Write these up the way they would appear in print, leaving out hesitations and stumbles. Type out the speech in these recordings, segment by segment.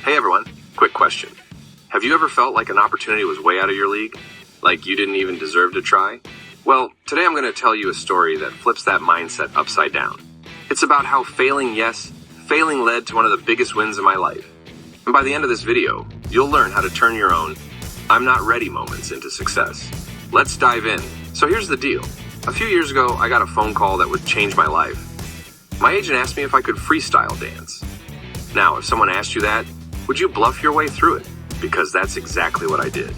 Hey everyone, quick question. Have you ever felt like an opportunity was way out of your league? Like you didn't even deserve to try? Well, today I'm going to tell you a story that flips that mindset upside down. It's about how failing led to one of the biggest wins of my life. And by the end of this video, you'll learn how to turn your own "I'm not ready" moments into success. Let's dive in. So here's the deal. A few years ago, I got a phone call that would change my life. My agent asked me if I could freestyle dance. Now, if someone asked you that, would you bluff your way through it? Because that's exactly what I did.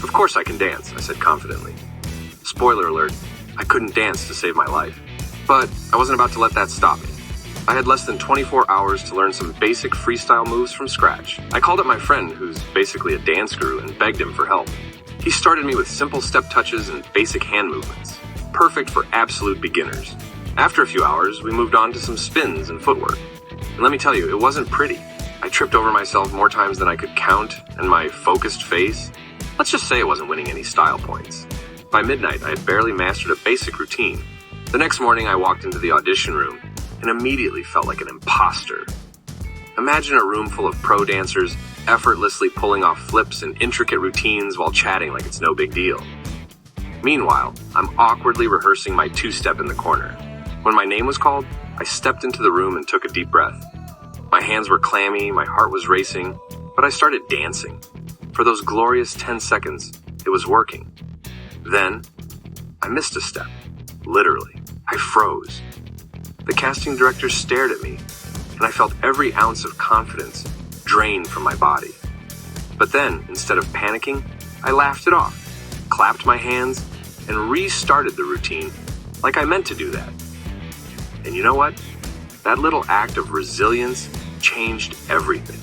Of course I can dance, I said confidently. Spoiler alert, I couldn't dance to save my life. But I wasn't about to let that stop me. I had less than 24 hours to learn some basic freestyle moves from scratch. I called up my friend, who's basically a dance guru, and begged him for help. He started me with simple step touches and basic hand movements, perfect for absolute beginners. After a few hours, we moved on to some spins and footwork. And let me tell you, it wasn't pretty. I tripped over myself more times than I could count, and my focused face, let's just say it wasn't winning any style points. By midnight, I had barely mastered a basic routine. The next morning, I walked into the audition room and immediately felt like an imposter. Imagine a room full of pro dancers effortlessly pulling off flips and intricate routines while chatting like it's no big deal. Meanwhile, I'm awkwardly rehearsing my two-step in the corner. When my name was called, I stepped into the room and took a deep breath. My hands were clammy, my heart was racing, but I started dancing. For those glorious 10 seconds, it was working. Then, I missed a step. Literally, I froze. The casting director stared at me, and I felt every ounce of confidence drained from my body. But then, instead of panicking, I laughed it off, clapped my hands, and restarted the routine like I meant to do that. And you know what? That little act of resilience changed everything.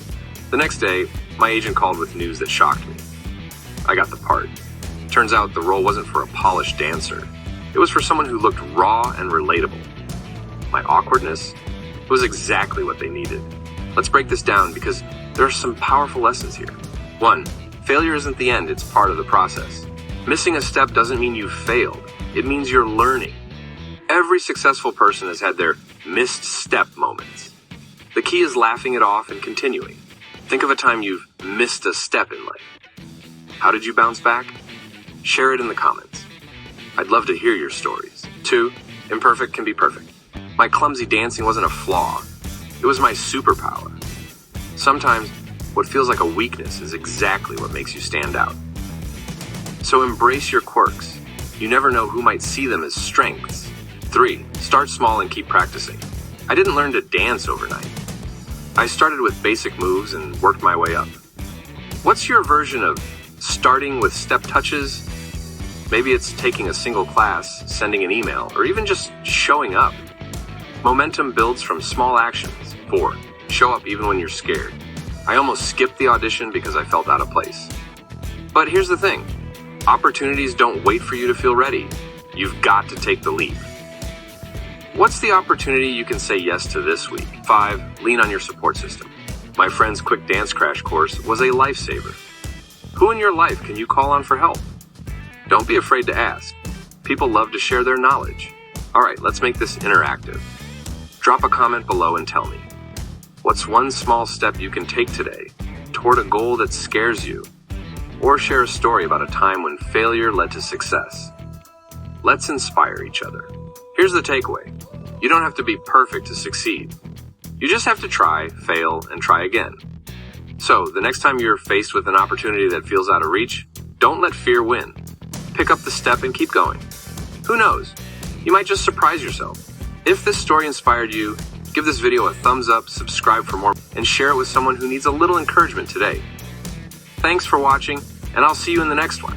The next day, my agent called with news that shocked me. I got the part. Turns out the role wasn't for a polished dancer. It was for someone who looked raw and relatable. My awkwardness was exactly what they needed. Let's break this down because there are some powerful lessons here. 1. Failure isn't the end, it's part of the process. Missing a step doesn't mean you failed. It means you're learning. Every successful person has had their missed step moments. The key is laughing it off and continuing. Think of a time you've missed a step in life. How did you bounce back? Share it in the comments. I'd love to hear your stories. 2. Imperfect can be perfect. My clumsy dancing wasn't a flaw. It was my superpower. Sometimes, what feels like a weakness is exactly what makes you stand out. So embrace your quirks. You never know who might see them as strengths. 3. Start small and keep practicing. I didn't learn to dance overnight. I started with basic moves and worked my way up. What's your version of starting with step touches? Maybe it's taking a single class, sending an email, or even just showing up. Momentum builds from small actions. 4. Show up even when you're scared. I almost skipped the audition because I felt out of place. But here's the thing. Opportunities don't wait for you to feel ready. You've got to take the leap. What's the opportunity you can say yes to this week? 5. Lean on your support system. My friend's quick dance crash course was a lifesaver. Who in your life can you call on for help? Don't be afraid to ask. People love to share their knowledge. All right, let's make this interactive. Drop a comment below and tell me, what's one small step you can take today toward a goal that scares you? Or share a story about a time when failure led to success. Let's inspire each other. Here's the takeaway. You don't have to be perfect to succeed. You just have to try, fail, and try again. So, the next time you're faced with an opportunity that feels out of reach, don't let fear win. Pick up the step and keep going. Who knows? You might just surprise yourself. If this story inspired you, give this video a thumbs up, subscribe for more, and share it with someone who needs a little encouragement today. Thanks for watching, and I'll see you in the next one.